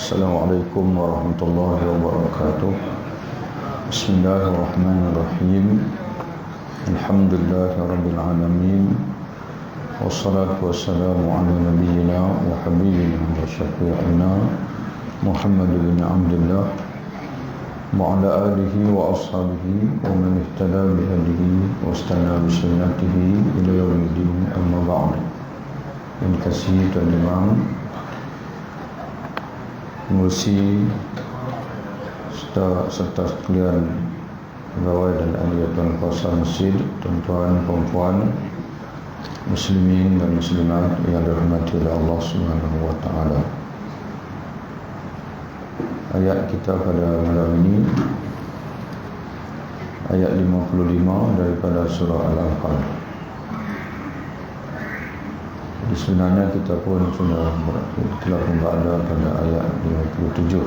Assalamualaikum warahmatullahi wabarakatuh. Bismillahirrahmanirrahim. Alhamdulillahirabbil alamin. Wassalatu wassalamu ala nabiyyina wa habibina wa syafi'ina Muhammad bin Abdullah wa ala alihi wa ashabihi wa man ihtada bihadihi wa istana bi sunnatihi ila yaumiddin, amma ba'd. Yang dikasihi Tuhan Imam, mengurusi serta sekalian pegawai dan ahli tuan kuasa masjid, tuan-tuan, perempuan, muslimin dan muslimat yang dirahmati oleh Allah Subhanahu wa taala. Ayat kita pada malam ini ayat 55 daripada surah Al-Anfal. Sebenarnya kita pun sudah telah berada pada ayat 57,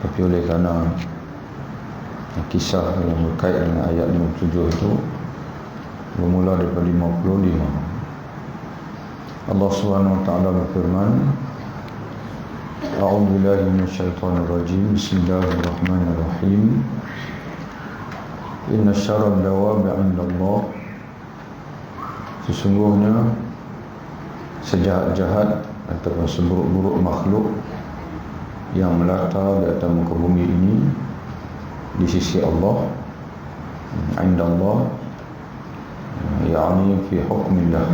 tapi oleh kerana kisah yang berkait dengan ayat 57 itu bermula daripada 55. Allah Subhanahu wa taala berfirman, A'udzu billahi minasyaitonir rajim. Bismillahirrahmanirrahim. Inna syarrad dawabi 'indallah, sesungguhnya sejahat-jahat ataupun seburuk-buruk makhluk yang melata di atas muka bumi ini di sisi Allah, indallah, yakni fi hukmillah,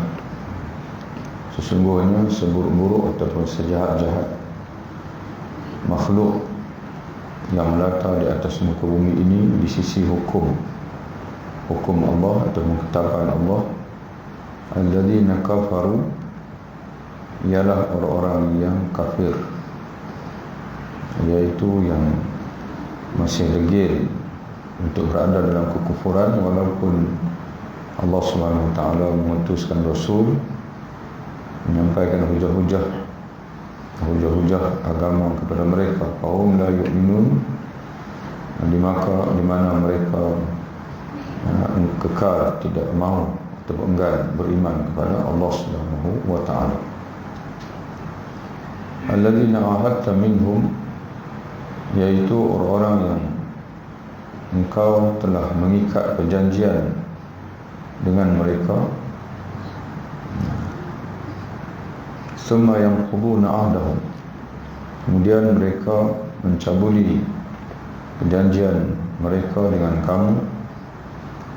sesungguhnya seburuk-buruk ataupun sejahat-jahat makhluk yang melata di atas muka bumi ini di sisi hukum Allah atau ketetapan Allah, alladzina kafaru, ialah orang-orang yang kafir, iaitu yang masih degil untuk berada dalam kekufuran walaupun Allah Subhanahu wa taala mengutuskan Rasul menyampaikan hujah-hujah agama kepada mereka. Qaum la yu'minun, di mana mereka kekal tidak mau atau enggan beriman kepada Allah Subhanahu wa taala. Alladzina ahadta minhum, yaitu orang-orang yang engkau telah mengikat perjanjian dengan mereka. Summa yanquduna ahdahum, kemudian mereka mencabuli perjanjian mereka dengan kamu.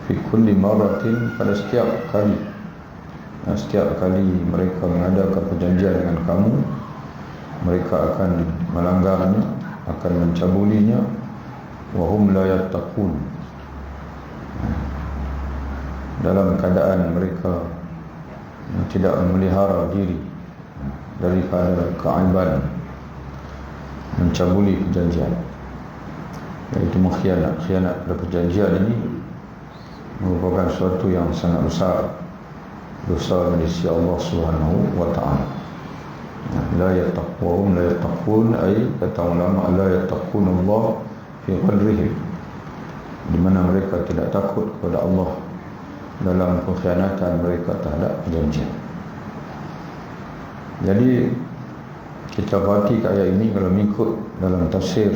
Fi kulli maratin, pada setiap kali mereka mengadakan perjanjian dengan kamu, mereka akan melanggarnya, akan mencabulinya. Wahum la yattaqun, dalam keadaan mereka tidak memelihara diri daripada keaiban mencabuli perjanjian, iaitu khianat pada perjanjian. Ini merupakan sesuatu yang sangat besar, dosa di sisi Allah Subhanahu wa taala. La yattaqun, la yattaqun, ay kata ulama, la yattaqun Allah fi qadrihim, di mana mereka tidak takut kepada Allah dalam pengkhianatan mereka terhadap perjanjian. Jadi kita perhati ke ayat ini, kalau mengikut dalam tafsir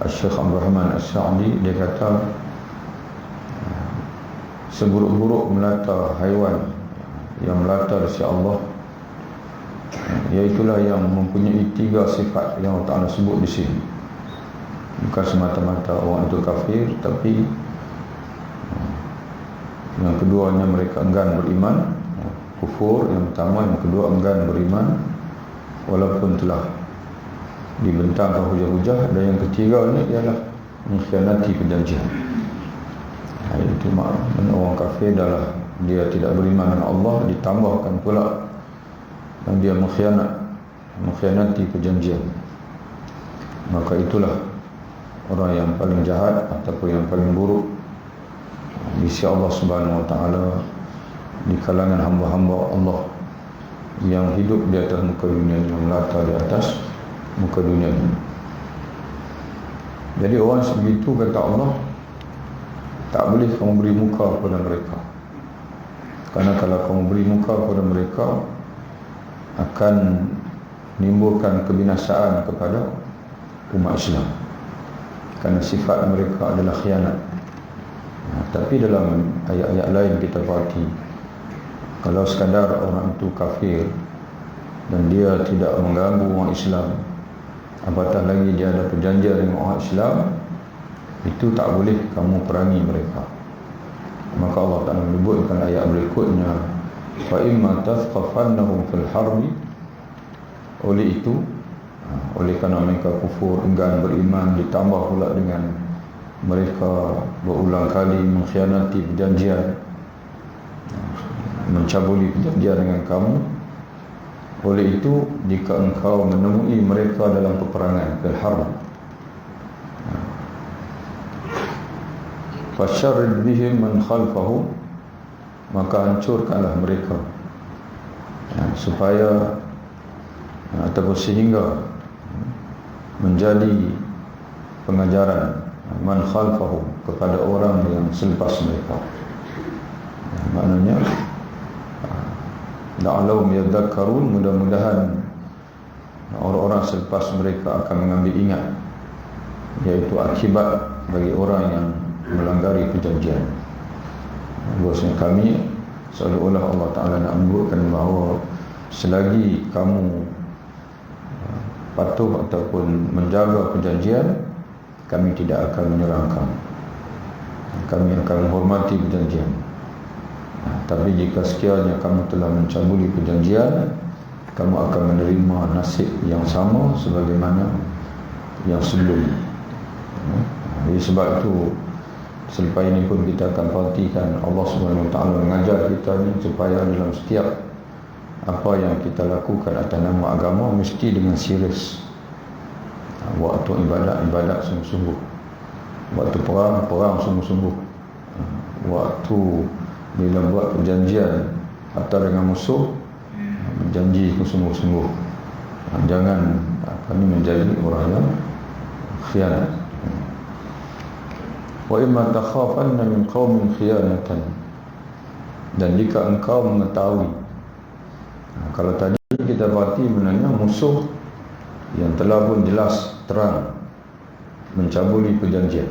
Syekh Abdul Rahman As-Sa'di, dia kata seburuk-buruk melata haiwan yang melata di sisi Allah, iaitulah yang mempunyai tiga sifat yang Allah Ta'ala sebut di sini. Bukan semata-mata orang itu kafir, tapi yang keduanya mereka enggan beriman, kufur yang pertama, yang kedua enggan beriman walaupun telah dibentangkan hujah-hujah, dan yang ketiganya ialah mengkhianati perjanjian. Itu makna orang kafir adalah dia tidak beriman dengan Allah, ditambahkan pula dan dia mengkhianati perjanjian. Maka itulah orang yang paling jahat ataupun yang paling buruk di sisi Allah Subhanahu wa taala di kalangan hamba-hamba Allah yang hidup di atas muka dunia, yang melata di atas muka dunia ini. Jadi orang sebegitu, kata Allah, tak boleh kamu beri muka kepada mereka, karena kalau kamu beri muka kepada mereka akan menimbulkan kebinasaan kepada umat Islam, kerana sifat mereka adalah khianat. Tapi dalam ayat-ayat lain kita perhati, kalau sekadar orang itu kafir dan dia tidak mengganggu orang Islam, apatah lagi dia ada perjanjian dengan orang Islam, itu tak boleh kamu perangi mereka. Maka Allah Ta'ala menyebutkan ayat berikutnya, fa imma tathqafannahum fil harbi, oleh itu, oleh kerana mereka kufur, enggan beriman, ditambah pula dengan mereka berulang kali mengkhianati perjanjian, mencabuli perjanjian dengan kamu. Oleh itu, jika engkau menemui mereka dalam peperangan, fil harb, fasyarrid bihim man khalfahum, maka hancurkanlah mereka, supaya ataupun sehingga menjadi pengajaran man khalfahum kepada orang yang selepas mereka. Maknanya la'allahum yadhakkarun, mudah-mudahan orang-orang selepas mereka akan mengambil ingat, iaitu akibat bagi orang yang melanggari perjanjian. Bahasanya kami seolah-olah Allah Ta'ala nak menyebutkan bahawa selagi kamu patuh ataupun menjaga perjanjian, kami tidak akan menyerang kamu, kami akan menghormati perjanjian. Tapi jika sekiranya kamu telah mencabuli perjanjian, kamu akan menerima nasib yang sama sebagaimana yang sebelumnya. Jadi sebab itu, selepas ini pun kita akan perhatikan Allah Subhanahu Wa Taala mengajar kita ni supaya dalam setiap apa yang kita lakukan atas nama agama mesti dengan serius. Waktu ibadat sungguh-sungguh, waktu perang sungguh-sungguh, waktu bila buat perjanjian atau dengan musuh, berjanji sungguh-sungguh. Jangan menjadi orang yang khianat. Wa imma takhafanna min qaumin khiyanatan, dan jika engkau mengetahui, kalau tadi kita perhati sebenarnya musuh yang telah pun jelas terang mencabuli perjanjian,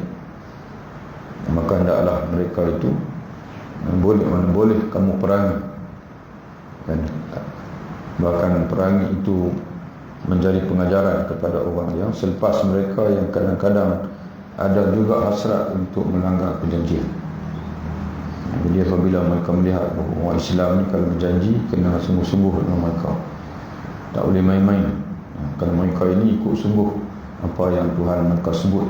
maka hendaklah mereka itu boleh kamu perangi, dan bahkan perangi itu menjadi pengajaran kepada orang yang selepas mereka yang kadang-kadang ada juga hasrat untuk melanggar perjanjian. Jadi apabila mereka melihat bahawa orang Islam ni kalau berjanji kena sungguh-sungguh dengan mereka, tak boleh main-main, kerana mereka ini ikut sungguh apa yang Tuhan mereka sebut.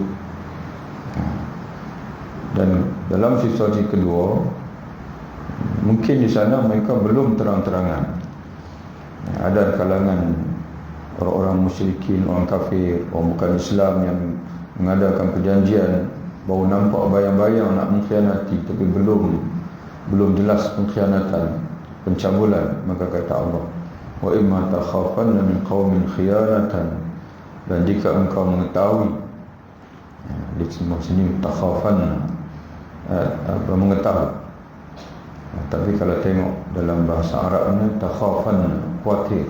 Dan dalam situasi kedua, mungkin di sana mereka belum terang-terangan, ada kalangan orang-orang musyrikin, orang kafir, orang bukan Islam yang mengadakan perjanjian, baru nampak bayang-bayang nak mengkhianati, tapi belum jelas pengkhianatan, pencabulan. Maka kata Allah, wa imma takhafanna min qaumin khiyanatan, dan jika engkau mengetahui, di sini takhafanna mengetahui, tapi kalau tengok dalam bahasa Arabnya takhafanna, khawatir.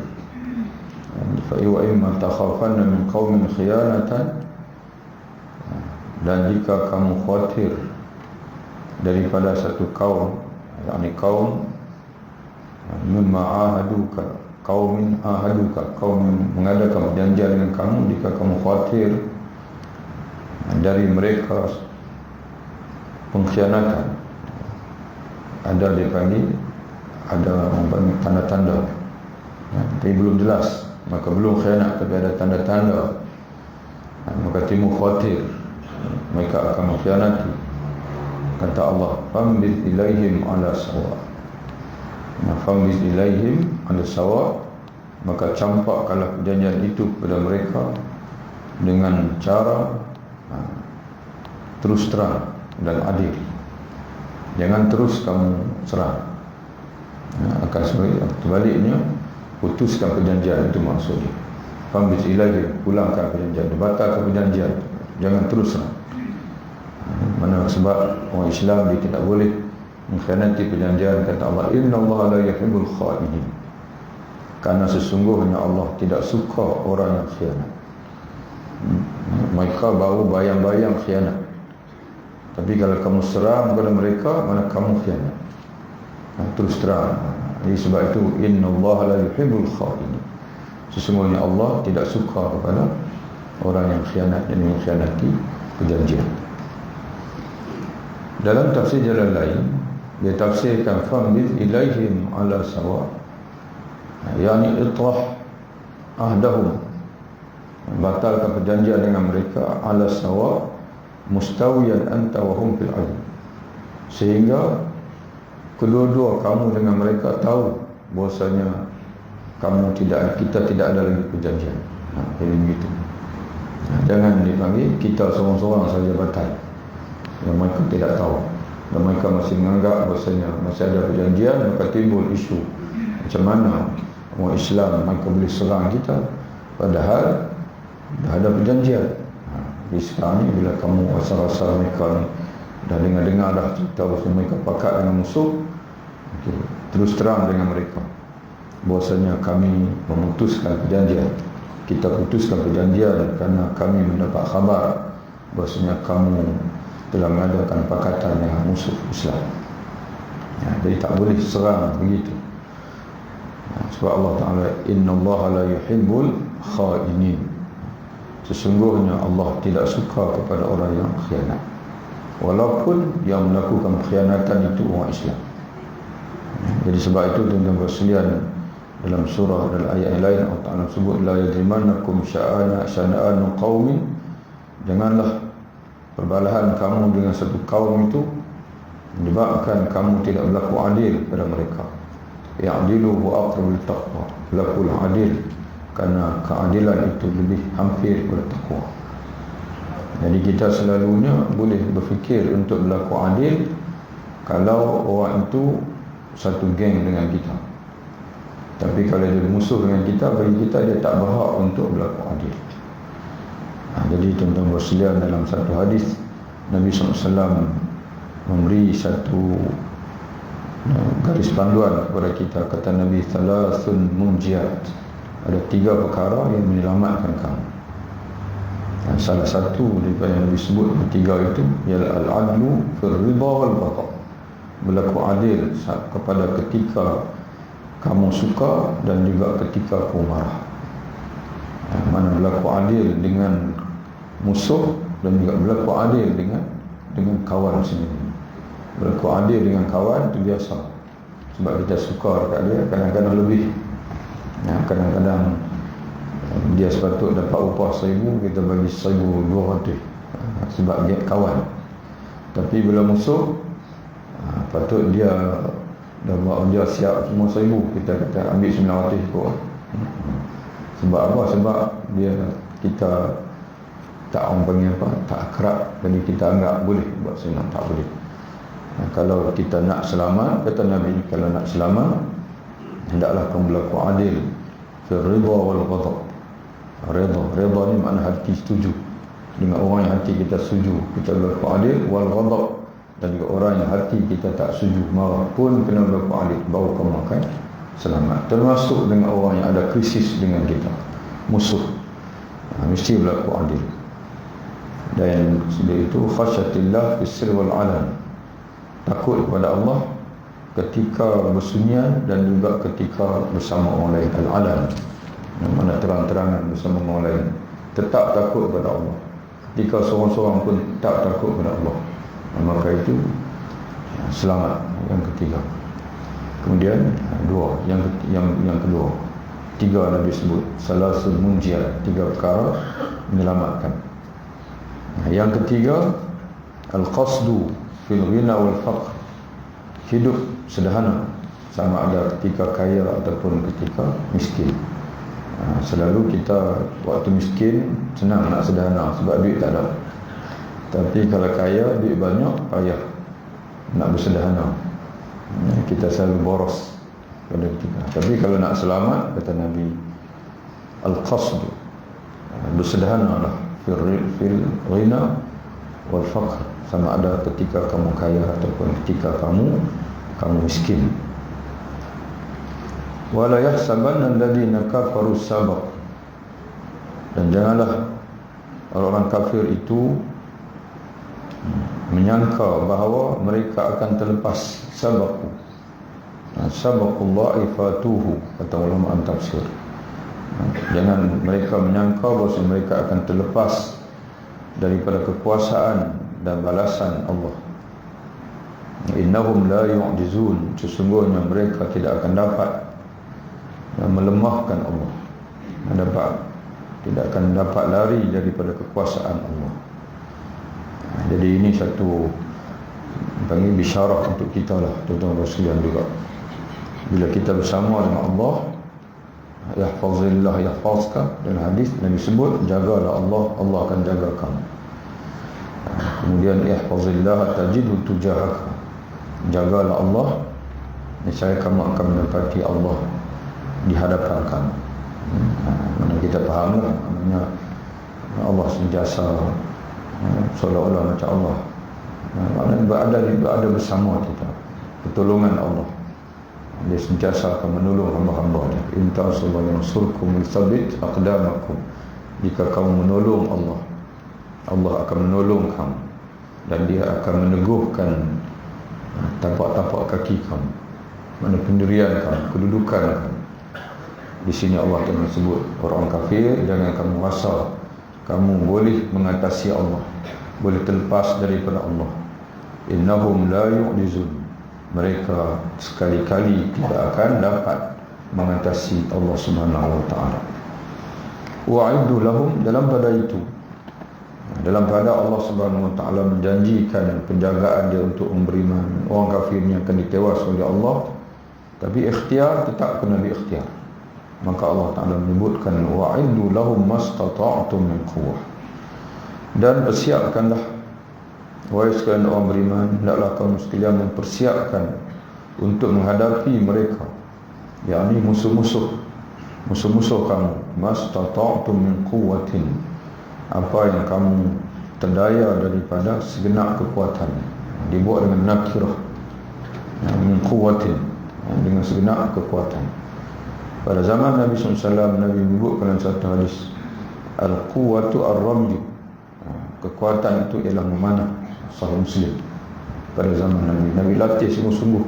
Fa wa imma takhafanna min qaumin khiyanatan, dan jika kamu khawatir daripada satu kaum, yakni kaum mimma ahaduka, kaumin ahaduka, kaum yang mengadakan perjanjian dengan kamu, jika kamu khawatir dari mereka pengkhianatan, ada dipanggil, ada tanda-tanda, tapi belum jelas, maka belum khianat tapi ada tanda-tanda, maka timbul khawatir mereka akan mengkhianati. Kata Allah, fambiz ilaihim ala sawa, fambiz ilaihim ala sawa, maka campakkanlah perjanjian itu kepada mereka dengan cara terus terang dan adil. Jangan terus kamu serang, akan sebaliknya putuskan perjanjian, itu maksudnya. Fambiz ilaihim, pulangkan perjanjian, batalkan perjanjian, jangan terus serang. Mana sebab orang Islam dia tidak boleh mengkhianati perjanjian. Kata Allah, inna Allah la yuhibbul kha'inin, Karena sesungguhnya Allah tidak suka orang yang khianat. Mereka baru bayang-bayang khianat, tapi kalau kamu serang kepada mereka, mana kamu khianat. Terus terang. Jadi sebab itu innallaha la yuhibbul kha'inin. Sesungguhnya Allah tidak suka kepada orang yang khianat dan mengkhianati perjanjian. Dalam tafsir jalan lain, dia tafsirkan famid ilaihim ala sawa, yakni itrah ahdahum, batalkan perjanjian dengan mereka ala sawa mustawiyan anta wa hum fil ilm, sehingga kedua-dua kamu dengan mereka tahu bahwasanya kita tidak ada lagi perjanjian. Jadi begitu. Jangan dipanggil kita seorang-seorang saja batal, yang mereka tidak tahu, dan mereka masih menganggap bahwasanya masih ada perjanjian. Maka timbul isu macam mana orang Islam mereka boleh serang kita padahal dah ada perjanjian. Di sekarang ni bila kamu asal-asal mereka ni dah dengar-dengar dah cerita bahawa mereka pakat dengan musuh, terus terang dengan mereka bahwasanya kami memutuskan perjanjian. Kita putuskan perjanjian kerana kami mendapat khabar bahwasanya kamu telah mengadakan pakatan dengan musuh Islam. Jadi tak boleh serang begitu. Sebab Allah Ta'ala innallaha la yuhibbul kha'inin. Sesungguhnya Allah tidak suka kepada orang yang khianat, walaupun yang melakukan khianatan itu orang Islam. Jadi sebab itu tuan-tuan sekalian, dalam surah dan ayat yang lain Allah Ta'ala sebut la yajrimannakum syana'anu qaumin, janganlah perbalahan kamu dengan satu kaum itu menyebabkan kamu tidak berlaku adil pada mereka. Ya'dilu wa aqrabu taqwa, berlaku adil kerana keadilan itu lebih hampir kepada takwa. Jadi kita selalunya boleh berfikir untuk berlaku adil kalau orang itu satu geng dengan kita. Tapi kalau dia musuh dengan kita, bagi kita dia tak berhak untuk berlaku adil. Jadi tuan-tuan bersekalian, dalam satu hadis Nabi SAW memberi satu garis panduan kepada kita. Kata Nabi, thalathun munjiat, ada 3 perkara yang menyelamatkan kamu. Dan salah satu daripada yang disebut ketiga itu ialah al-adlu fil ridha wal baqa, berlaku adil kepada ketika kamu suka dan juga ketika kamu marah. Mana berlaku adil dengan musuh dan juga berlaku adil dengan kawan sendiri. Berlaku adil dengan kawan itu biasa, sebab kita suka dekat dia, kadang-kadang lebih. Kadang-kadang dia sepatut dapat upah 1,000, kita bagi 1,200 sebab dia kawan. Tapi bila musuh, patut dia dia siap semua 1,000, kita kata ambil 900 ikut. Sebab apa? Sebab kita tak, orang panggil apa, tak akrab, jadi kita anggap boleh buat senang. Tak boleh. Kalau kita nak selamat, kata Nabi, kalau nak selamat hendaklah kamu berlaku adil fil ridha wal ghadab. Redha ni makna hati setuju dengan orang yang hati kita setuju, kita berlaku adil. Wal ghadab, dan juga orang yang hati kita tak setuju, marah pun kena berlaku adil, baru kamu akan selamat. Termasuk dengan orang yang ada krisis dengan kita, musuh, mesti berlaku adil. Dan sendiri itu khasyatillah fis sirr wal alan, takut kepada Allah ketika bersunyian dan juga ketika bersama orang lain. Al-alan, mana terang-terangan bersama orang lain, tetap takut kepada Allah. Ketika seorang-seorang pun tak takut kepada Allah, maka itu selamat. Yang ketiga. Kemudian yang kedua, 3 Nabi sebut salasul munjiat, 3 perkara menyelamatkan. Yang ketiga, al-qasdu fil ghina wal faqr, hidup sederhana, sama ada ketika kaya ataupun ketika miskin. Selalu kita waktu miskin senang nak sederhana sebab duit tak ada. Tapi kalau kaya, duit banyak, payah nak bersederhana. Kita selalu boros pada ketika. Tapi kalau nak selamat, kata Nabi, al-qasdu, bersederhana lah, fil ghina wal faqr, sama ada ketika kamu kaya ataupun ketika kamu miskin. wala yahsabanna alladhina kafaru sabaq, dan janganlah orang-orang kafir itu menyangka bahawa mereka akan terlepas. Sabaqu, sabaqullah ifatuhu, kata ulama tafsir. Jangan mereka menyangka bahawa mereka akan terlepas daripada kekuasaan dan balasan Allah. Innahum la yu'jizun, sesungguhnya mereka tidak akan dapat melemahkan Allah, tidak akan dapat lari daripada kekuasaan Allah. Jadi ini satu panggil bisyarah untuk kita lah, tuan-tuan sekalian juga. Bila kita bersama dengan Allah, yahfazillah yahfazka, dan hadis Nabi sebut, jagalah Allah, Allah akan jaga kamu. Kemudian ihfazillah tajidhu tujahaka, jagalah Allah, niscaya kamu akan mendapati Allah di hadapan kamu. Mana kita faham lah, namanya Allah sentiasa seolah-olah macam Allah, maknanya berada bersama kita, pertolongan Allah. Dia sentiasa akan menolong hamba-hamba dia. In tansurullaha yansurkum yuthabbit aqdamakum, jika kamu menolong Allah, Allah akan menolong kamu, dan dia akan meneguhkan tapak-tapak kaki kamu, mana pendirian kamu, kedudukan kamu. Di sini Allah telah sebut orang kafir, jangan kamu rasa kamu boleh mengatasi Allah, boleh terlepas daripada Allah. Innahum la yu'jizun, mereka sekali-kali tidak akan dapat mengatasi Allah Subhanahu wa taala. Wa'iddu lahum, dalam pada itu, dalam pada Allah Subhanahu wa taala menjanjikan penjagaan dia untuk beriman, orang kafirnya akan ditewas oleh Allah, tapi ikhtiar tetap kena ikhtiar. Maka Allah Ta'ala menyebutkan wa'iddu lahum mastata'tum min quwwah, dan persiapkanlah, wahai sekalian orang beriman, hendaklah kamu sekalian mempersiapkan untuk menghadapi mereka, yakni musuh-musuh kamu. Mastata'tum min quwwatin, apa yang kamu terdaya daripada segenap kekuatan. Dibuat dengan nakirah, min quwwatin, dengan segenap kekuatan. Pada zaman Nabi SAW, Nabi menyebutkan dalam satu hadis, al-quwwatu ar-ramju, kekuatan itu ialah memanah. Sahih Muslim. Pada zaman Nabi latih sungguh-sungguh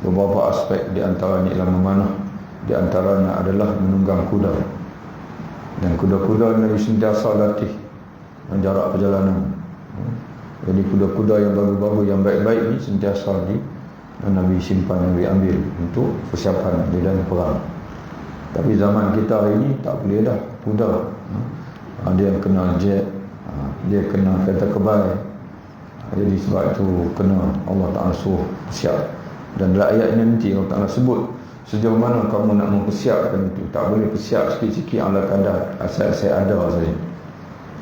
beberapa aspek, di antaranya ialah memanah, di antaranya adalah menunggang kuda. Dan kuda-kuda Nabi sentiasa latih menjarak perjalanan. Jadi kuda-kuda yang bagus-bagus, yang baik-baik ni sentiasa Nabi simpan, Nabi ambil untuk persiapan di dalam perang. Tapi zaman kita hari ini tak boleh dah kuda. Dia kena jet, dia kena kereta kebal. Jadi sebab itu kena Allah Ta'ala suruh persiap. Dan dalam ayat ini nanti Allah Ta'ala sebut sejauh mana kamu nak mempersiapkan itu. Tak boleh persiap sikit-sikit ala kadar, asal-asal ada saja,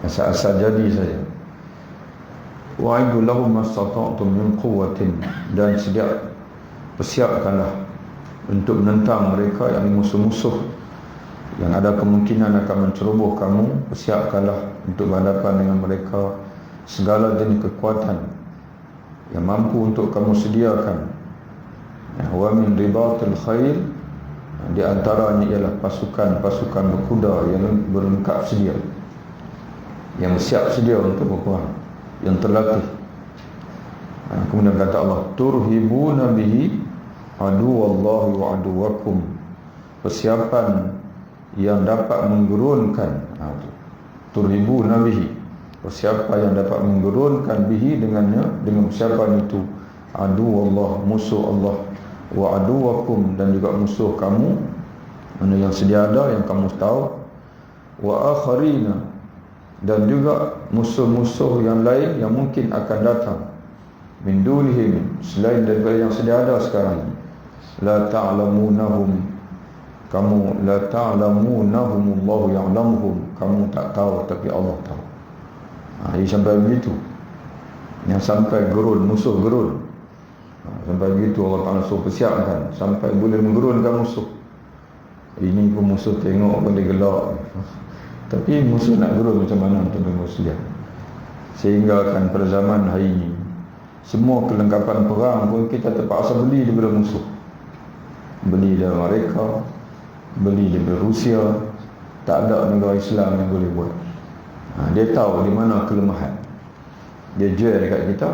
asal-asal jadi saja. Wa'iddu lahum mastata'tum min quwwatin, dan persiapkanlah untuk menentang mereka, yang musuh-musuh yang ada kemungkinan akan menceroboh kamu. Persiapkanlah untuk berhadapan dengan mereka, segala jenis kekuatan yang mampu untuk kamu sediakan. Wa min ribatil khair, di antaranya ialah pasukan-pasukan berkuda yang berlengkap sedia, yang bersiap sedia untuk berperang, yang terlatih. Kemudian kata Allah, turhibuna bihi aduwallahi wa aduwakum, persiapan yang dapat menggerunkan, turhibuna bihi, persiapan yang dapat menggerunkan bihi dengannya, dengan persiapan itu, aduwallah, musuh Allah, wa aduwakum, dan juga musuh kamu, mana yang sedia ada, yang kamu tahu, wa akharina, dan juga musuh-musuh yang lain yang mungkin akan datang, min dunihim, selain daripada yang sedia ada sekarang. La ta'lamunahum, kamu la ta'lamunahum, Allah ya'lamuhum, kamu tak tahu tapi Allah tahu. Jadi sampai begitu, yang sampai gerun, musuh gerun, sampai begitu Allah Ta'ala suruh persiapkan sampai boleh menggerunkan musuh. Ini pun musuh tengok boleh gelak, tapi musuh nak gerun macam mana untuk muslim. Sehingga kan pada zaman hari ini, semua kelengkapan perang pun kita terpaksa beli daripada musuh. beli dari Amerika, beli dari Rusia. Tak ada negara Islam yang boleh buat. Dia tahu di mana kelemahan. Dia jual dekat kita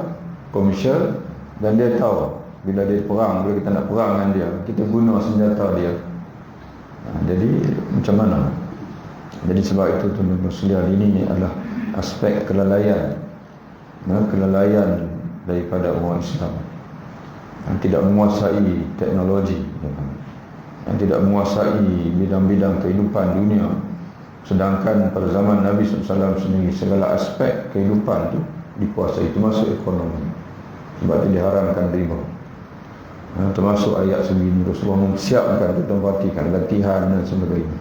komersial, dan dia tahu bila dia perang, bila kita nak perang dengan dia, kita guna senjata dia. Jadi macam mana? Jadi sebab itu tuan-tuan sekalian, ini adalah aspek kelalaian, kelalaian daripada orang Islam yang tidak menguasai teknologi, yang tidak menguasai bidang-bidang kehidupan dunia. Sedangkan pada zaman Nabi SAW sendiri, segala aspek kehidupan itu dikuasai, termasuk ekonomi. Sebab itu diharamkan riba. Termasuk ayat sebegini, Rasulullah mempersiapkan, tuan-tuan perhatikan, latihan dan sebagainya.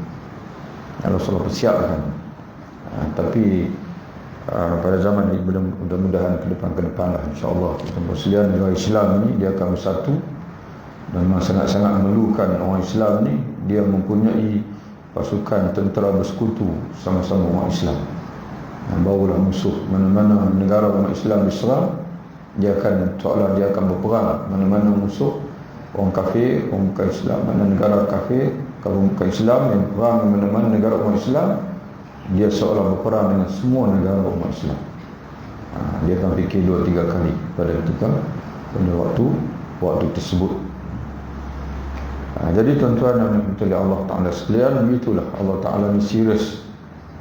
Rasulullah persiapkan. Tapi pada zaman ini mudah-mudahan ke depan lah, insyaAllah tuan-tuan sekalian, negara Islam ini dia akan bersatu. Dan memang sangat-sangat memerlukan orang Islam ni, dia mempunyai pasukan tentera bersekutu sama-sama orang Islam. Barulah musuh mana-mana negara umat Islam diserang, dia akan seolah dia akan berperang. Mana-mana musuh orang kafir, orang bukan Islam, mana negara kafir, kalau bukan Islam yang perang mana-mana negara umat Islam, dia seolah berperang dengan semua negara umat Islam. Dia akan fikir 2-3 kali pada ketika, pada waktu tersebut. Jadi tuan-tuan dan puan-puan Allah Ta'ala sekalian, begitulah Allah Ta'ala ni serius.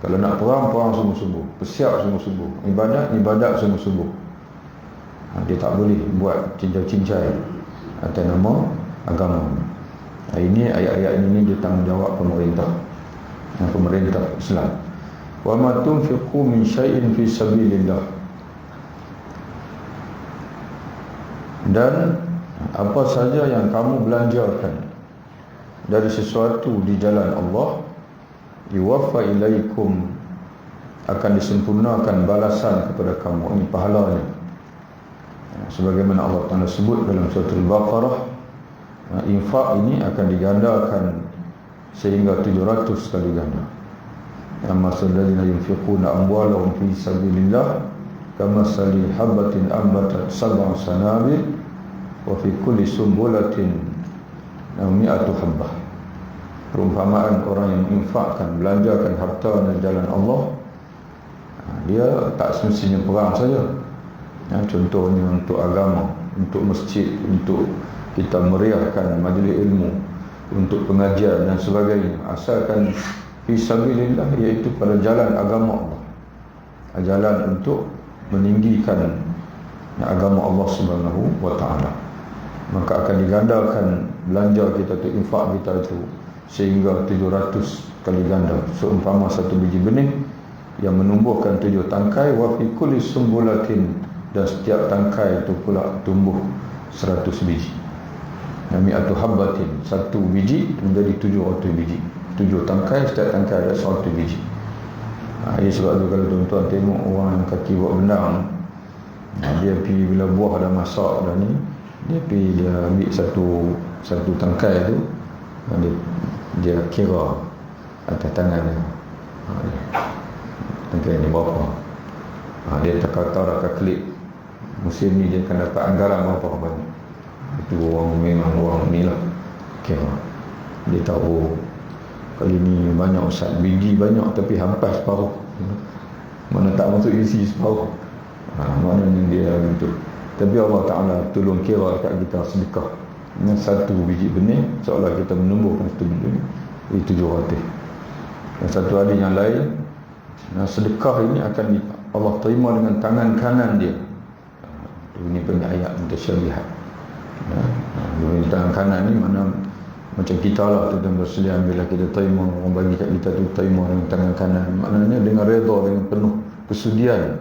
Kalau nak perang, perang sungguh-sungguh, persiap sungguh-sungguh, ibadat sungguh-sungguh. Dia tak boleh buat cincai-cincai atas nama agama. Ini ayat-ayat ini dia tanggungjawab pemerintah Islam. Wa ma tunfiqu min syai'in fi sabilillah. Dan apa saja yang kamu belanjakan dari sesuatu di jalan Allah, yuwaffa ilaikum, akan disempurnakan balasan kepada kamu. Ini pahalanya. Sebagaimana Allah Ta'ala sebut dalam surah Al-Baqarah, infak ini akan digandakan sehingga 700 kali ganda. Masalul ladzina yunfiquna amwalahum fi sabilillah kamathali habatin ambatat sab'a sanabil wa fi kulli sumbulatin mi'atu habbah. Perumpamaan orang yang menginfakkan, belanjakan harta dalam jalan Allah, dia tak semestinya perang saja. Contohnya untuk agama, untuk masjid, untuk kita meriahkan majlis ilmu, untuk pengajian dan sebagainya. Asalkan fisabilillah, iaitu pada jalan agama Allah, jalan untuk meninggikan agama Allah Subhanahu wa ta'ala, maka akan digandakan belanja kita tu, infak kita itu sehingga 700 kali ganda. Seumpama satu biji benih yang menumbuhkan 7 tangkai, wa fi kulli sumbulatin, dan setiap tangkai itu pula tumbuh 100 biji. Mi'atu habbatin, satu biji menjadi 700 biji. 7 tangkai, setiap tangkai ada 100 biji. Ini sebab tu kalau tuan-tuan tengok orang yang kaki buat bendang, dia pergi bila buah dah masak dah ni, dia pergi, dia ambil satu tangkai tu, dia kira atas tangan dia, tangkai ni berapa. Dia tak klik, musim ni dia akan dapat anggaran berapa banyak. Itu orang memang orang ni lah kira. Dia tahu kali ni banyak ustaz, biji banyak tapi hampas separuh, mana tak masuk isi separuh. Maknanya dia gitu. Tapi Allah Ta'ala tolong kira kat kita sedekah dengan satu biji benih, seolah kita menumbuhkan satu biji benih, itu 700. Dan satu hadis yang lain, sedekah ini akan Allah terima dengan tangan kanan dia. Ini punya ayat mutasyabihat. Dengan tangan kanan ni mana macam kita lah tuan-tuan berselian, bila kita terima, orang bagi kat kita tu terima dengan tangan kanan, maknanya dengan redha, dengan penuh kesudian.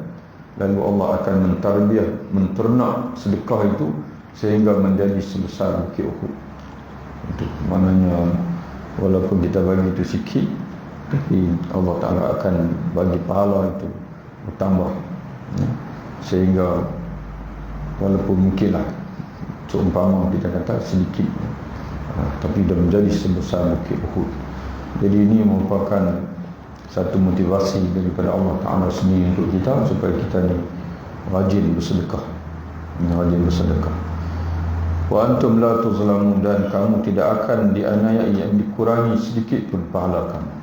Lalu Allah akan mentarbiah, menternak sedekah itu sehingga menjadi sebesar bukit Uhud. Itu maknanya walaupun kita bagi itu sikit, tapi Allah Ta'ala akan bagi pahala itu bertambah, sehingga walaupun mungkinlah seumpama kita kata sedikit, tapi dah menjadi sebesar bukit Uhud. Jadi ini merupakan satu motivasi daripada Allah Ta'ala sendiri untuk kita, supaya kita ni rajin bersedekah. Wa antum la tuzlamun, dan kamu tidak akan dianiaya yang dikurangi sedikit pun pahala kamu.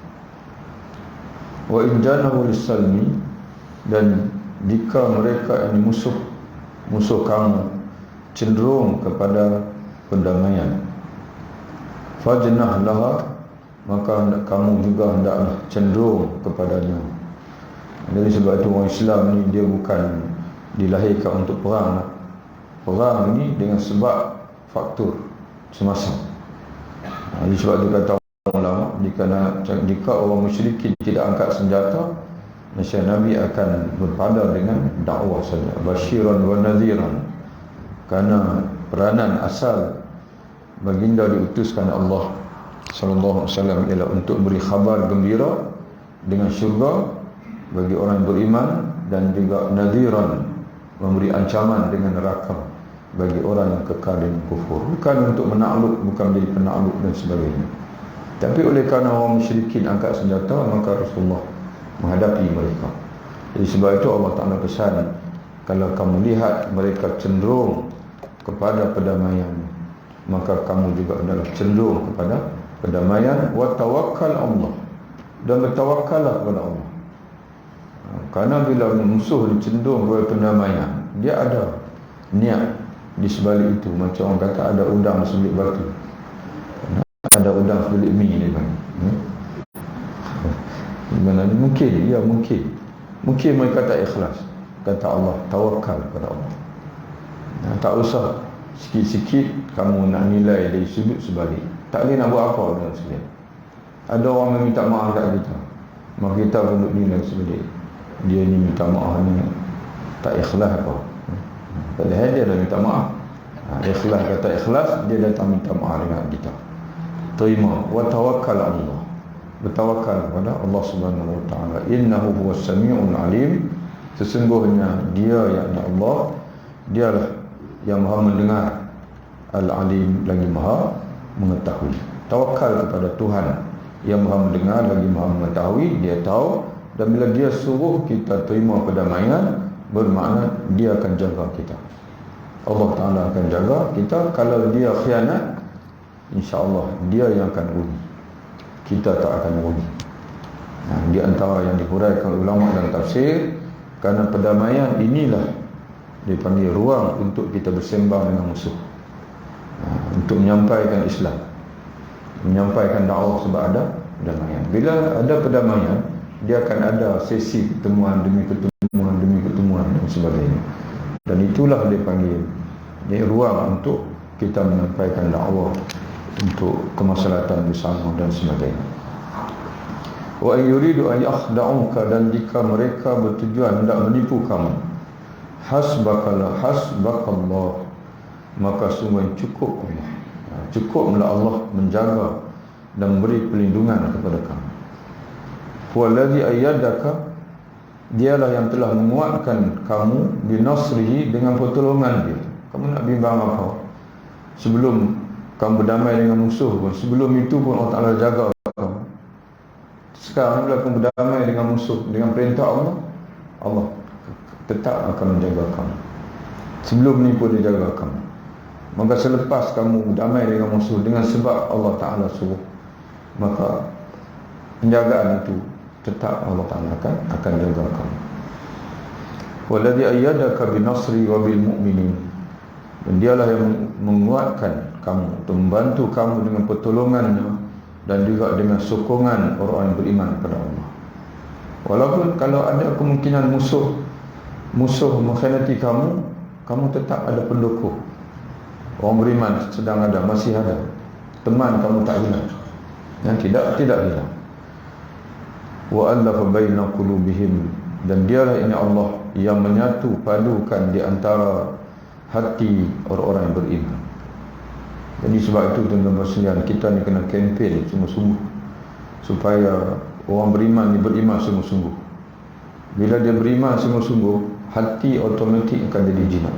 Wa in janahu lis-salmi, dan jika mereka yang musuh kamu cenderung kepada pendamaian, fajnah laha, maka kamu juga hendaklah cenderung kepadanya. Jadi sebab itu orang Islam ni dia bukan dilahirkan untuk perang. Perang ini dengan sebab faktor semasa. Jadi sebab itu kata ulama, jika orang musyrikin tidak angkat senjata, nescaya Nabi akan berpada dengan dakwah saja, basyiran wa nadhiran. Karena peranan asal baginda diutuskan Allah sallallahu alaihi wasallam ialah untuk beri khabar gembira dengan syurga bagi orang yang beriman, dan juga nadhiran, memberi ancaman dengan neraka bagi orang yang kekal dengan kufur. Bukan untuk menakluk, bukan menjadi penakluk dan sebagainya. Tapi oleh kerana orang musyrikin angkat senjata, maka Rasulullah menghadapi mereka. Jadi sebab itu Allah Ta'ala pesan, kalau kamu lihat mereka cenderung kepada perdamaian, maka kamu juga adalah cenderung kepada perdamaian. Wa tawakkal Allah, dan bertawakkallah kepada Allah. Karena bila musuh cenderung kepada perdamaian, dia ada niat di sebalik itu. Macam orang kata ada udang di sebalik batu, ada udang di sebalik mi ni bang. Gimana ni? Mungkin, ya mungkin mereka tak ikhlas. Kata Allah, tawakal kepada Allah. Tak usah sikit-sikit kamu nak nilai dari sudut sebalik. Tak boleh nak buat apa dalam sebalik. Ada orang yang minta maaf kat kita, maka kita pun duduk nilai sebalik. Dia ni minta maaf ni tak ikhlas apa. Padahal dia dah minta maaf. Ikhlas, kata ikhlas, dia datang minta maaf dengan kita. Terima. Wa tawakkal Allah, bertawakal kepada Allah Subhanahu wa taala. Innahu huwas samiul alim, sesungguhnya dia yakni Allah, dialah yang Maha mendengar, al-alim, lagi Maha mengetahui. Tawakal kepada Tuhan yang Maha mendengar lagi Maha mengetahui. Dia tahu, dan bila dia suruh kita terima perdamaian, bermakna dia akan jaga kita. Allah Ta'ala akan jaga kita. Kalau dia khianat, insya-Allah dia yang akan rugi, kita tak akan rugi. Di antara yang dihuraikan ulama dalam tafsir, kerana perdamaian inilah dipanggil ruang untuk kita bersembang dengan musuh, untuk menyampaikan Islam, menyampaikan dakwah. Sebab ada perdamaian. Bila ada perdamaian, dia akan ada sesi pertemuan demi pertemuan dan sebagainya. Dan itulah dipanggil ruang untuk kita menyampaikan dakwah, untuk kemaslahatan bersama dan sebagainya. Wa yuridu an yakhda'uka, dan jika mereka bertujuan hendak menipu kamu, hasbakallah, maka sungguh cukup Allah. Cukuplah Allah menjaga dan memberi perlindungan kepada kamu. Wallazi ayyadaka, dialah yang telah menguatkan kamu, binasrihi, dengan pertolongan dia. Kamu nak bimbang apa? Sebelum kamu berdamai dengan musuh pun, sebelum itu pun Allah Ta'ala jaga kamu. Sekarang bila kamu berdamai dengan musuh dengan perintah Allah, Allah tetap akan menjaga kamu. Sebelum ni pun dia jaga kamu. Maka selepas kamu berdamai dengan musuh dengan sebab Allah Ta'ala suruh, maka penjagaan itu tetap Allah Ta'ala akan jaga kamu. Wallazi ayyadaka binasri wa bil mu'minin, dan dialah yang menguatkan kamu, untuk membantu kamu dengan pertolongannya dan juga dengan sokongan orang yang beriman kepada Allah. Walaupun kalau ada kemungkinan musuh mengkhianati kamu, kamu tetap ada pendukung. Orang beriman sedang ada, masih ada. Teman kamu tak hilang. Yang tidak hilang. Wa allafa baina qulubihim, dan dialah ini Allah yang menyatu padukan di antara hati orang-orang yang beriman. Jadi sebab itu tuan-tuan sekalian, kita ni kena kempen sungguh-sungguh supaya orang beriman ni beriman sungguh-sungguh. Bila dia beriman sungguh-sungguh, hati automatik akan jadi jinak.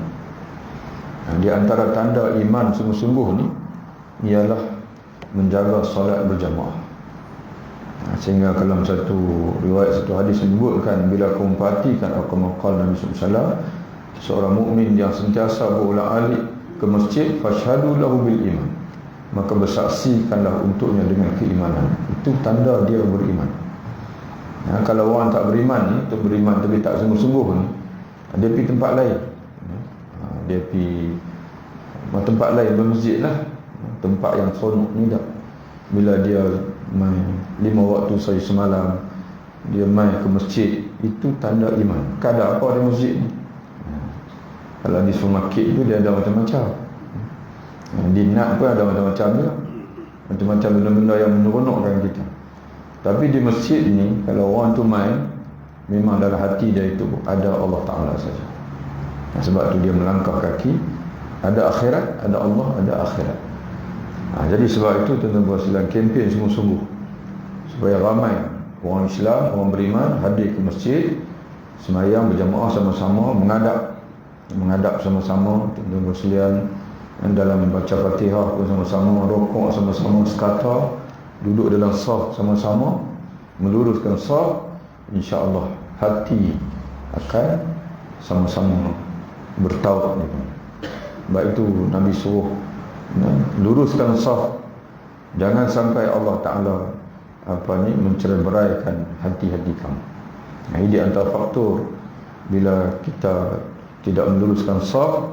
Di antara tanda iman sungguh-sungguh ni ialah menjaga solat berjamaah. Sehingga dalam satu riwayat, satu hadis menyebutkan, bila kamu perhatikan apa maqal Nabi SAW, seorang mukmin yang sentiasa berulang-alik ke masjid, fashhadu lahu bil iman, maka bersaksikanlah untuknya dengan keimanan. Itu tanda dia beriman. Kalau orang tak beriman ni, tu beriman tapi tak sungguh-sungguh ni, dia pergi tempat lain. Dia pergi tempat lain, bermasjid lah, tempat yang seronok ni tak. Bila dia main 5 waktu sehari semalam, dia main ke masjid, itu tanda iman. Kadang apa di masjid ni? Kalau di supermarket tu dia ada macam-macam, di nak pun ada macam-macam juga, macam-macam benda-benda yang menyeronokkan kita. Tapi di masjid ni, kalau orang tu main, memang dalam hati dia itu ada Allah Ta'ala saja. Sebab tu dia melangkah kaki, ada akhirat, ada Allah, ada akhirat. Jadi sebab itu tuan-tuan buat silang kempen sungguh-sungguh, supaya ramai orang Islam, orang beriman hadir ke masjid, sembahyang berjamaah sama-sama, menghadap sama-sama, tuan-tuan buat sekalian, dan dalam baca Fatihah pun sama-sama, rokok sama-sama sekata, duduk dalam saf sama-sama, meluruskan saf, insya-Allah hati akan sama-sama bertaubat. Baik itu Nabi suruh luruskan saf, jangan sampai Allah Ta'ala mencerai-beraikan hati-hati kamu. Ini di antara faktor bila kita tidak meluruskan saf,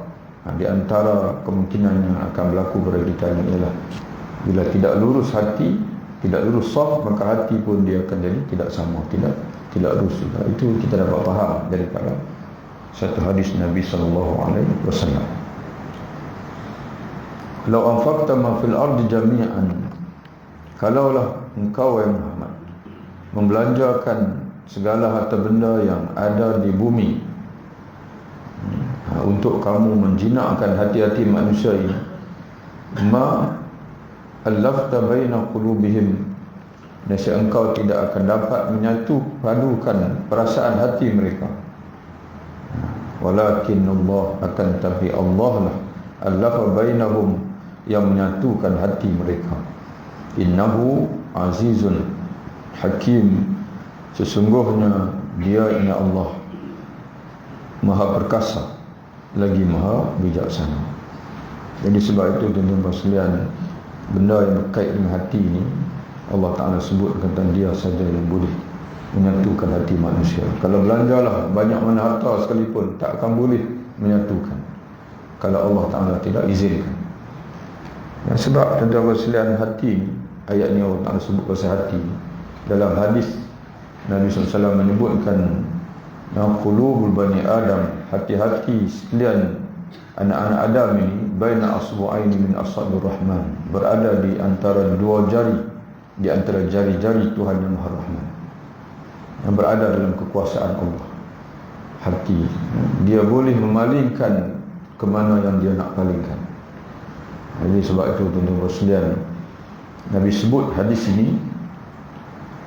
di antara kemungkinan yang akan berlaku pada kita ialah bila tidak lurus hati, tidak lurus saf, maka hati pun dia akan jadi tidak sama, tidak lurus juga. Itu kita dapat faham daripada satu hadis Nabi SAW. Lau anfaqta ma fil ardi jami'an, kalaulah engkau yang Muhammad membelanjakan segala harta benda yang ada di bumi untuk kamu menjinakkan hati-hati manusia ini, ma allafta baina qulubihim, nescaya engkau tidak akan dapat menyatu padukan perasaan hati mereka. Walakin Allah, akan tapi Allah lah allafa bainahum, yang menyatukan hati mereka. Innahu azizun hakim, sesungguhnya dia ini Allah maha perkasa lagi maha bijaksana. Jadi sebab itu tuan-tuan sekalian, benda yang berkait dengan hati ini Allah Ta'ala sebut tentang dia saja yang boleh menyatukan hati manusia. Kalau belanjalah banyak mana harta sekalipun, tak akan boleh menyatukan kalau Allah Ta'ala tidak izinkan. Sebab tuan-tuan sekalian, hati ni, ayat ni Allah Ta'ala sebut pasal hati. Dalam hadis Nabi SAW menyebutkan qulubul bani Adam, hati-hati sekalian anak-anak Adam ini, baina asbu'aini min asabi'ir rahman, berada di antara dua jari, di antara jari-jari Tuhan yang Maha Rahman, yang berada dalam kekuasaan Allah. Hati dia boleh memalingkan ke mana yang dia nak palingkan. Jadi sebab itu tuan-tuan sekalian, Nabi sebut hadis ini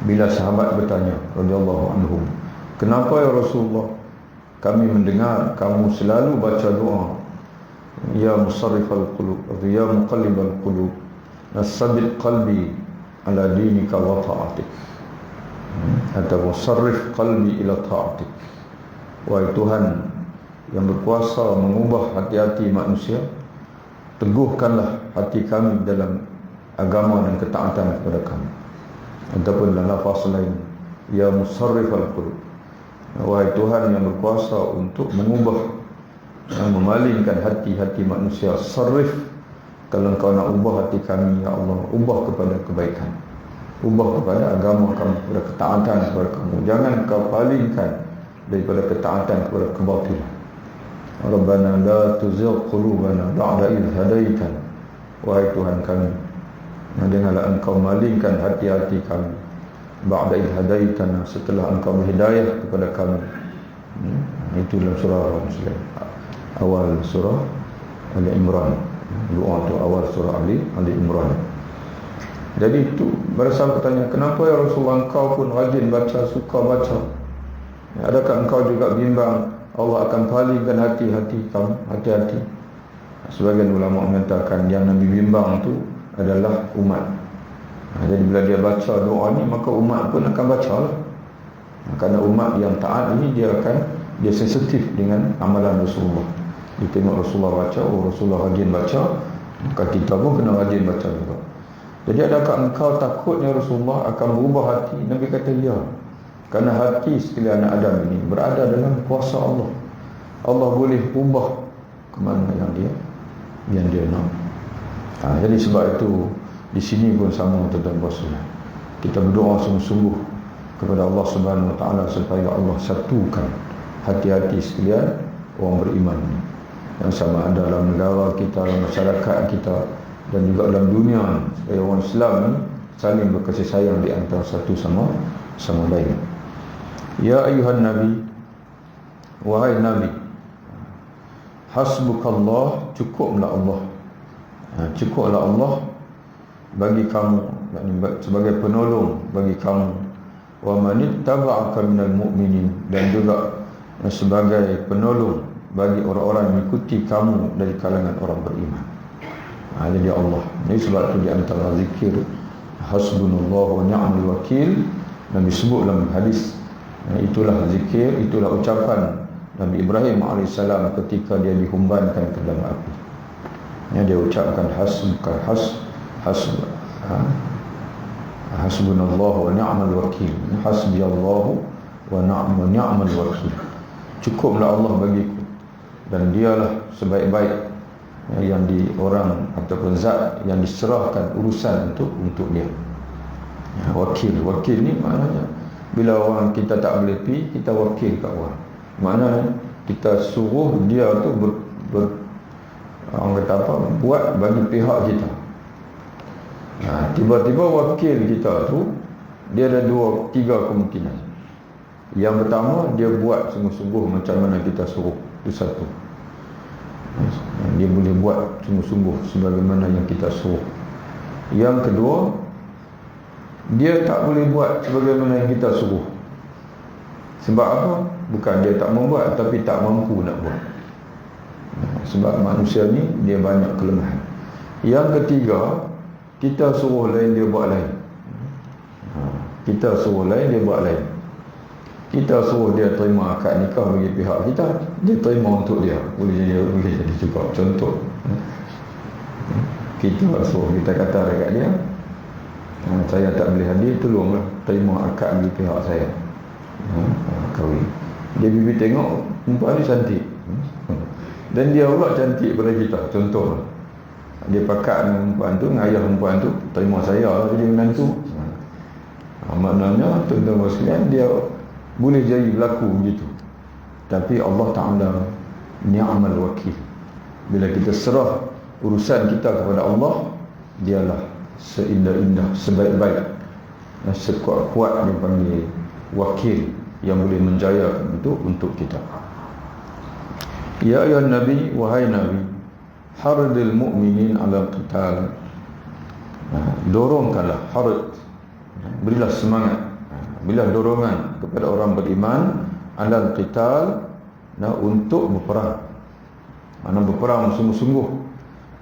bila sahabat bertanya radhiyallahu anhum, kenapa ya Rasulullah, kami mendengar kamu selalu baca doa, ya musarrifal qulub, ya muqallibal qulub, nasabbit qalbi ala dinika wa ta'atik, atau musarrif qalbi ila ta'atik. Wahai Tuhan yang berkuasa mengubah hati-hati manusia, teguhkanlah hati kami dalam agama dan ketaatan kepada kami. Ataupun dalam lafaz lain, ya musarrifal qulub, wahai Tuhan yang berkuasa untuk mengubah dan memalingkan hati-hati manusia. Sarrif, kalau engkau nak ubah hati kami ya Allah, ubah kepada kebaikan, ubah kepada agama kami, kepada ketaatan kepada kamu. Jangan kau palingkan daripada ketaatan kepada kebatilan. Rabbana la tuzigh qulubana ba'da idh hadaitana, wahai Tuhan kami, janganlah engkau malingkan hati-hati kami ba'da idh hadaitana, setelah engkau berhidayah kepada kami. Itu dalam surah Al-Muslim, awal surah Ali Imran. Doa tu awal surah Ali Imran. Jadi itu berasal pertanyaan, kenapa ya Rasulullah engkau pun rajin baca, suka baca, adakah engkau juga bimbang Allah akan palingkan hati-hati kamu, hati-hati? Sebagian ulama mengatakan yang Nabi bimbang tu adalah umat. Jadi bila dia baca doa ni, maka umat pun akan baca lah. Kerana umat yang taat ini dia sensitif dengan amalan Rasulullah. Dia tengok Rasulullah baca, oh Rasulullah rajin baca, maka kita pun kena rajin baca juga. Jadi adakah engkau takutnya Rasulullah akan berubah hati? Nabi kata ya. Kerana hati sekalian anak Adam ini berada dalam kuasa Allah. Allah boleh ubah ke mana yang dia nak. Jadi sebab itu di sini pun sama tuan-tuan puan. Kita berdoa sungguh-sungguh kepada Allah Subhanahu Wa Taala supaya Allah satukan hati-hati sekalian orang beriman ini. Yang sama ada dalam negara kita, dalam masyarakat kita, dan juga dalam dunia, supaya orang Islam ini saling berkasih sayang di antara satu sama lain. Ya ayuhan Nabi, wahai Nabi, hasbukallah, cukuplah Allah. Cukuplah Allah bagi kamu, sebagai penolong bagi kamu. Wa manittaba'aka minal mu'minin, dan juga sebagai penolong bagi orang-orang yang mengikuti kamu dari kalangan orang beriman. Jadi Allah. Ini sebab itu di antara zikir hasbunallah wa ni'mal wakil, Nabi sebut dalam hadis. Itulah zikir, itulah ucapan Nabi Ibrahim AS ketika dia dihumbankan ke dalam api. Dia ucapkan hasbunallah wa ni'mal wakil, hasbiyallahu wa ni'mal wakil. Cukuplah Allah bagiku, dan dialah sebaik-baik yang orang ataupun zat yang diserahkan urusan untuk dia. Wakil ni maknanya bila orang kita tak boleh pergi, kita wakil kat orang. Maknanya kita suruh dia tu orang kata apa, buat bagi pihak kita. Tiba-tiba wakil kita tu dia ada 2-3 kemungkinan. Yang pertama, dia buat sungguh-sungguh macam mana kita suruh. Itu satu. Dia boleh buat sungguh-sungguh sebagaimana yang kita suruh. Yang kedua, dia tak boleh buat sebagaimana yang kita suruh. Sebab apa? Bukan dia tak membuat, tapi tak mampu nak buat. Sebab manusia ni dia banyak kelemahan. Yang ketiga, kita suruh lain, dia buat lain. Kita suruh lain, dia buat lain. Kita suruh dia terima akad nikah bagi pihak kita, dia terima untuk dia. Boleh jadi juga. Contoh, kita suruh, kita kata dekat dia, saya tak boleh hadir, tolonglah terima akad bagi pihak saya, kahwin. Dia bibi tengok perempuan ni cantik, dan dia pula cantik pada kita. Contoh, dia pakat dengan perempuan tu, dengan ayah perempuan tu, terima saya lah jadi menantu. Maknanya tuan-tuan sekalian, dia boleh jadi berlaku begitu. Tapi Allah Ta'ala ni'mal wakil. Bila kita serah urusan kita kepada Allah, dialah seindah-indah, sebaik-baik, sekuat-kuat dia panggil wakil yang boleh menjayakan itu untuk kita. Ya ayuhan Nabi, wahai Nabi, haridil mu'minin ala qital, dorongkanlah, harid, berilah semangat, berilah dorongan kepada orang beriman ala qital, untuk berperang. Mana berperang sungguh-sungguh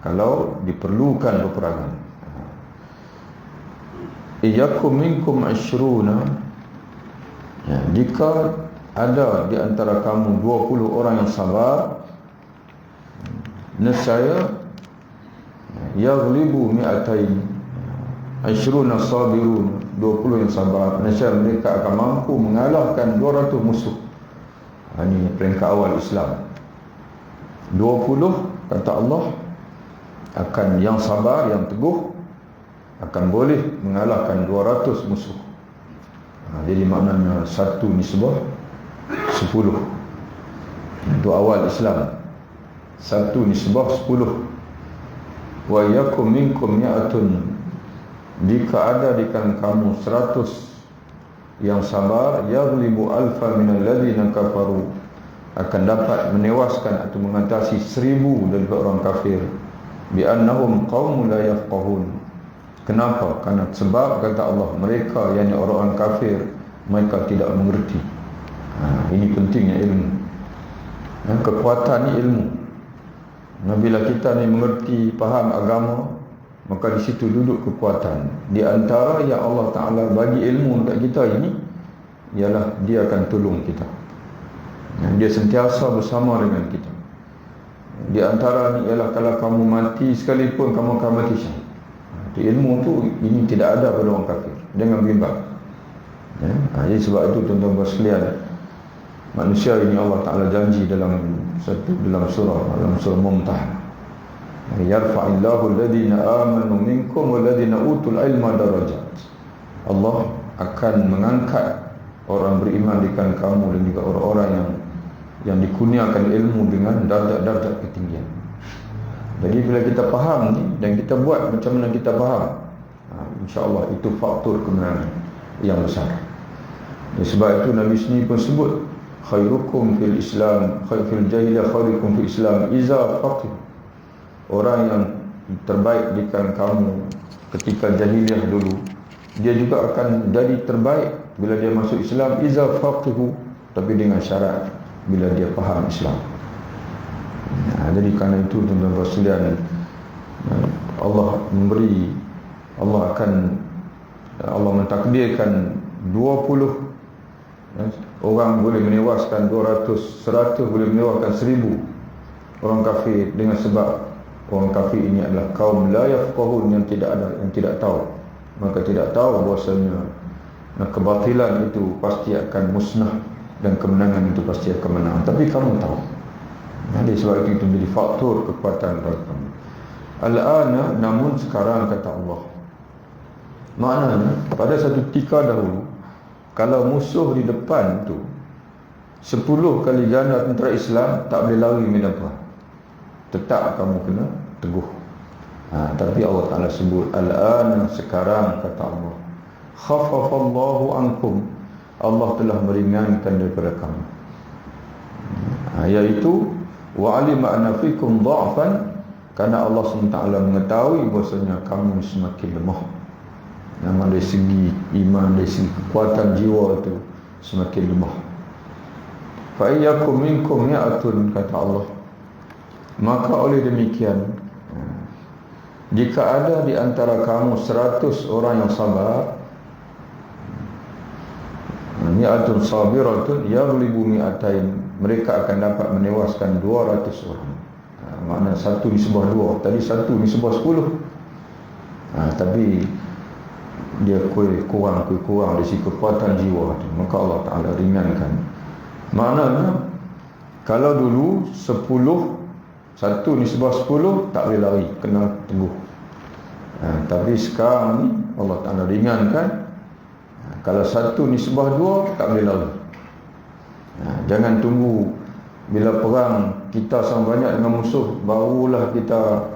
kalau diperlukan peperangan. Iyakum minkum 20, jika ada di antara kamu 20 orang yang sabar, nescaya yaghlibu mi'atain, 20 sabirun, 20 yang sabar, nescaya mereka akan mampu mengalahkan 200 musuh. Ini peringkat awal Islam. 20 kata Allah akan yang sabar, yang teguh, akan boleh mengalahkan 200 musuh. Jadi maknanya satu nisbah 10. Itu awal Islam. Satu nisbah 10. Wa yakum minkum mi'atun, jika ada di kalangan kamu 100 yang sabar, yaghlibu alfa minal ladzina kafaru, akan dapat menewaskan atau mengatasi 1000 daripada orang kafir. Bi annahum qaumun la yafqahun. Kenapa? Karena sebab kata Allah, mereka yang orang kafir, mereka tidak mengerti. Ini pentingnya ilmu. Kekuatan ni ilmu. Bila kita ni mengerti, faham agama, maka di situ duduk kekuatan. Di antara yang Allah Ta'ala bagi ilmu dekat kita ini, ialah dia akan tolong kita. Dia sentiasa bersama dengan kita. Di antara ni ialah kalau kamu mati sekalipun kamu akan mati syahid. Ilmu tu ini tidak ada pada orang kafir. Jangan bimbang. Jadi sebab itu tuan-tuan sekalian, manusia ini Allah Ta'ala janji dalam surah Mumtahan, yarfa'illahu alladhina amanu minkum walladhina utul ilma darajat. Allah akan mengangkat orang beriman di kalangan kamu dan juga orang-orang yang dikurniakan ilmu dengan darjat-darjat ketinggian. Jadi bila kita faham ni dan kita buat macam mana kita faham, insya-Allah itu faktor kemenangan yang besar. Dan sebab itu Nabi sendiri pun sebut, khairukum fil Islam, fil jahiliyah khairukum fil Islam iza faqih. Orang yang terbaik di kalangan kamu ketika jahiliyah dulu, dia juga akan jadi terbaik bila dia masuk Islam iza faqihu, tapi dengan syarat bila dia faham Islam. Jadi kerana itu tuan-tuan sekalian, Allah mentakdirkan 20 orang boleh menewaskan 200, 100 boleh menewaskan 1000 orang kafir, dengan sebab orang kafir ini adalah kaum la yafqahun, yang tidak tahu. Maka tidak tahu bahwasanya kebatilan itu pasti akan musnah dan kemenangan itu pasti akan menang. Tapi kamu tahu. Jadi sebab itu menjadi faktor kekuatan bagi kamu. Al-ana, namun sekarang kata Allah. Maknanya pada satu ketika dahulu, kalau musuh di depan tu 10 kali ganda tentera Islam, tak boleh lari medan perang. Tetap kamu kena teguh. Tapi Allah Ta'ala sebut al-ana, sekarang kata Allah, khaffafallahu ankum, Allah telah meringankan daripada kamu. Iaitu wa alima anna fikum dha'fan, kerana Allah SWT mengetahui bahasanya kamu semakin lemah. Namun dari segi iman, dari segi kekuatan jiwa itu semakin lemah. Fa iyyakum minkum mi'atun, kata Allah, maka oleh demikian, jika ada di antara kamu 100 orang yang sabar, mi'atun sabiratun yaghlibu mi'atain, mereka akan dapat menewaskan 200 orang. Makna satu di sebelah 2, tadi satu di sebelah 10. Tapi dia kurang dari segi kekuatan jiwa tu, maka Allah Ta'ala ringankan. Maknanya kalau dulu 10, satu di sebelah 10 tak boleh lari, kena teguh. Tapi sekarang ni Allah Ta'ala ringankan, kalau satu di sebelah 2 tak boleh lari. Jangan tunggu bila perang kita sama banyak dengan musuh barulah kita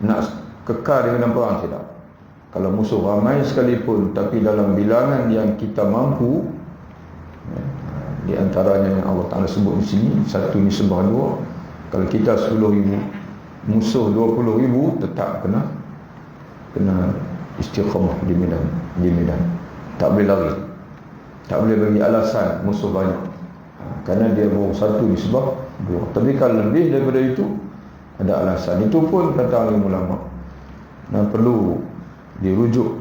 nak kekal dengan perang. Tidak. Kalau musuh ramai sekalipun, tapi dalam bilangan yang kita mampu, di antaranya yang Allah Ta'ala sebut di sini, satu ni sebelah 2. Kalau kita 10,000, musuh 20,000, tetap kena istiqamah di medan. Tak boleh lari, tak boleh bagi alasan musuh banyak, kerana dia baru satu di sebelah 2. Tapi kalau lebih daripada itu, ada alasan. Itu pun kata ulama, perlu dirujuk,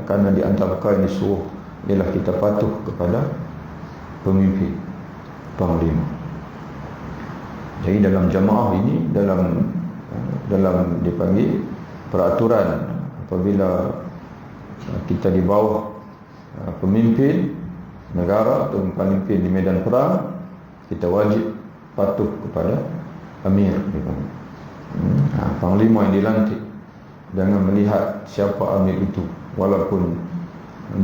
kerana di antara perkara yang disuruh ialah kita patuh kepada pemimpin, panglima. Jadi dalam jamaah ini, dalam dipanggil peraturan, apabila kita di bawah pemimpin negara atau pemimpin di medan perang, kita wajib patuh kepada amir. Panglima yang dilantik, jangan melihat siapa amir itu, walaupun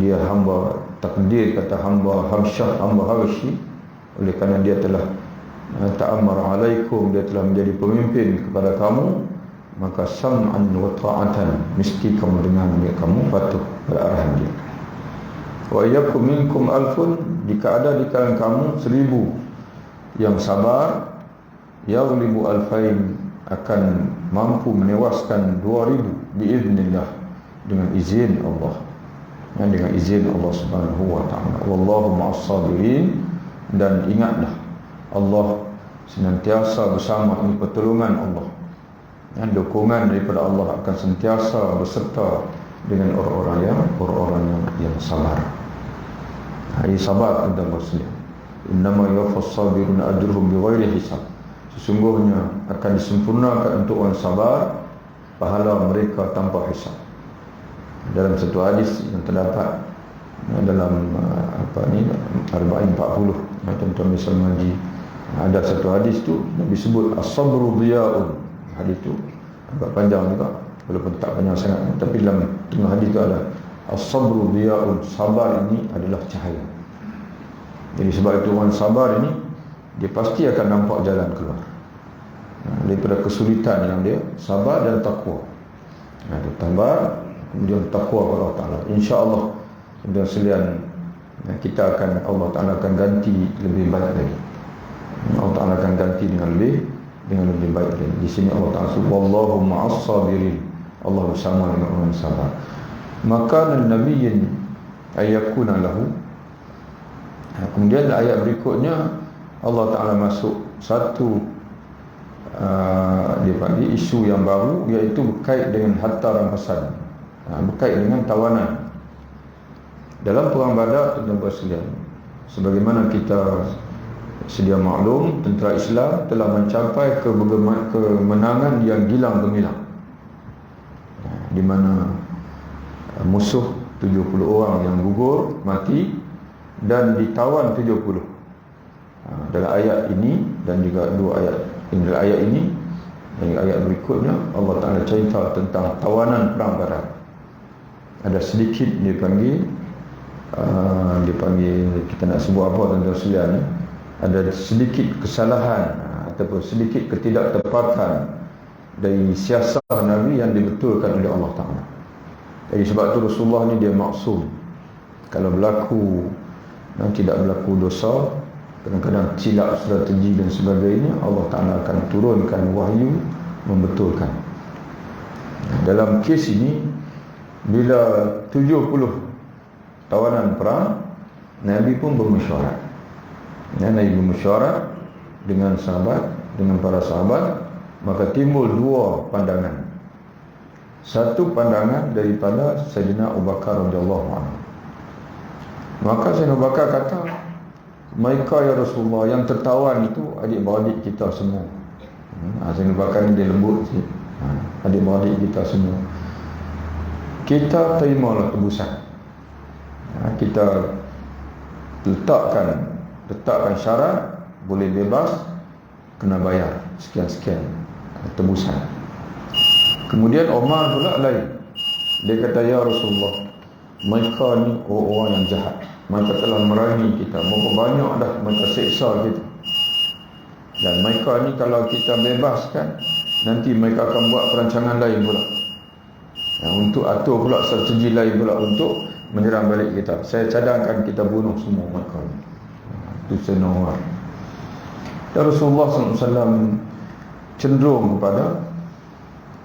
dia hamba takdir, kata hamba Habsyah, hamba Habsyi, oleh kerana dia telah ta'ammar alaikum, dia telah menjadi pemimpin kepada kamu, maka sam'an wa ta'atan, mesti kamu dengar, kamu patuh pada arahan dia. Wa iyyakum minkum alfun, jika ada di kalangan kamu 1000 yang sabar, yaghlibu alfain, akan mampu menewaskan 2000 biiznillah, dengan izin Allah, dengan izin Allah Subhanahu wa ta'ala. Wallahu ma'as sabirin, dan ingatlah Allah senantiasa bersama, ini pertolongan Allah, dan dukungan daripada Allah akan sentiasa berserta dengan orang-orang yang sabar. Ini sabar tentang Muslim. Innama yuwaffas sabiruna ajruhum bighairi hisab. sesungguhnya akan disempurnakan untuk orang sabar pahala mereka tanpa hisab. Dalam satu hadis yang terdapat dalam Arba'in 40 tuan-tuan bisa mengaji, ada satu hadis tu Nabi sebut as-sabru diya'un. Hadis tu agak panjang juga walaupun tak panjang sangat, tapi dalam tengah hadis tu ada as-sabru diya'un, sabar ini adalah cahaya. Jadi sebab itu orang sabar ini dia pasti akan nampak jalan keluar daripada kesulitan yang dia sabar dan takwa. Dia sabar kemudian takwa kepada Allah Ta'ala. InsyaAllah dan sekalian kita akan, Allah Ta'ala akan ganti lebih baik lagi. Allah Ta'ala akan ganti dengan lebih baik lagi. Di sini Allah Ta'ala sebut wallahu ma'as sabirin, Allah bersama dengan orang sabar. Maka nabiyyin ayyakuna lahu. Kemudian ayat berikutnya Allah Ta'ala masuk satu dia panggil isu yang baru, iaitu berkait dengan hatta rampasan, berkait dengan tawanan. Dalam perang Badar, tuan-tuan sekalian, sebagaimana kita sedia maklum, tentera Islam telah mencapai kemenangan yang gilang gemilang, di mana musuh 70 orang yang gugur mati dan ditawan 70. Dalam ayat ini dan juga dua ayat, dalam ayat ini dan ayat berikutnya Allah Ta'ala cerita tentang tawanan perang Badar. Ada sedikit dipanggil kita nak sebut apa tuan-tuan sekalian, ada sedikit kesalahan ataupun sedikit ketidaktepatan dari siasat Nabi yang dibetulkan oleh Allah Ta'ala. Jadi sebab itu Rasulullah ni dia maksum. Kalau berlaku tidak berlaku dosa, kadang-kadang silap strategi dan sebagainya, Allah Ta'ala akan turunkan wahyu membetulkan. Dalam kes ini, bila 70 tawanan perang, Nabi pun bermesyuarat. Nabi bermesyuarat dengan sahabat, dengan para sahabat, maka timbul dua pandangan. Satu pandangan daripada Sayyidina Abu Bakar radhiyallahu anhu. Maka Sayyidina Abu Bakar kata, mereka ya Rasulullah yang tertawan itu adik-beradik kita semua. Sayyidina Abu Bakar ni dia lembut sikit. Adik-beradik kita semua. Kita terimalah tebusan. Kita letakkan syarat, boleh bebas, kena bayar sekian-sekian tebusan. Kemudian Umar pula lain. Dia kata, ya Rasulullah, mereka ni orang yang jahat, mereka telah merangi kita, berapa banyak dah mereka seksa kita, dan mereka ni kalau kita bebaskan, nanti mereka akan buat perancangan lain pula, untuk atur pula strategi lain pula untuk menyerang balik kita. Saya cadangkan kita bunuh semua mereka. Itu Sayyidina Umar. Dan Rasulullah SAW cenderung kepada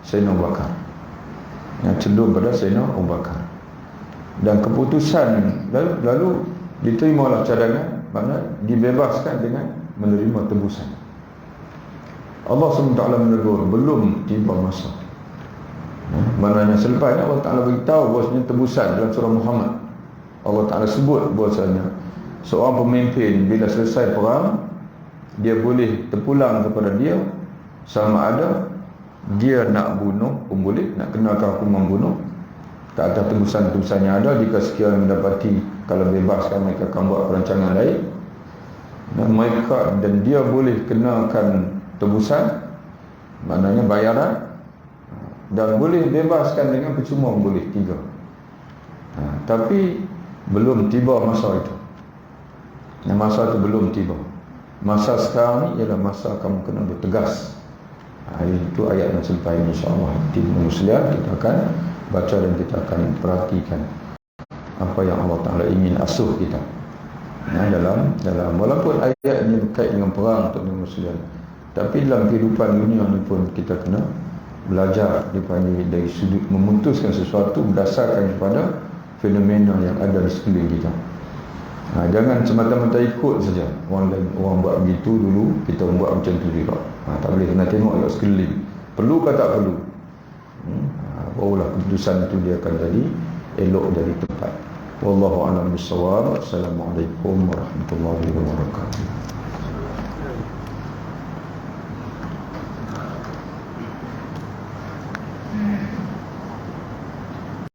Sayyidina Abu Bakar, cenderung kepada Sayyidina Abu Bakar. Dan keputusan lalu diterimalah cadangan, makna dibebaskan dengan menerima tebusan. Allah SWT menegur, belum tiba masa. Maknanya selepas ini Allah Ta'ala beritahu bahawasanya tebusan dalam surah Muhammad. Allah Ta'ala sebut bahawasanya seorang pemimpin bila selesai perang, dia boleh terpulang kepada dia, sama ada dia nak bunuh pun boleh, nak kenakan hukuman bunuh ke atas tebusan-tebusan yang ada. Jika sekiranya mendapati kalau bebaskan, mereka akan buat perancangan lain, dan dia boleh kenakan tebusan, maknanya bayaran, dan boleh bebaskan dengan percuma, boleh tiga. Tapi belum tiba masa itu. Masa itu belum tiba. Masa sekarang ni ialah masa kamu kena bertegas. Itu ayat yang selepas ini, insyaAllah di Muslim kita akan baca dan kita akan perhatikan apa yang Allah Ta'ala ingin asuh kita dalam walaupun ayat ini berkait dengan perang untuk Muslim, tapi dalam kehidupan dunia ni pun kita kena belajar dari sudut memutuskan sesuatu berdasarkan kepada fenomena yang ada di sekeliling kita. Jangan semata-mata ikut saja orang lain, orang buat begitu dulu, kita buat macam tu juga. Tak boleh, kena tengok agak sekeliling, perlu ke tak perlu. Barulah keputusan itu dia akan jadi elok, jadi tepat. Wallahu a'lam bissawab. Assalamualaikum warahmatullahi wabarakatuh.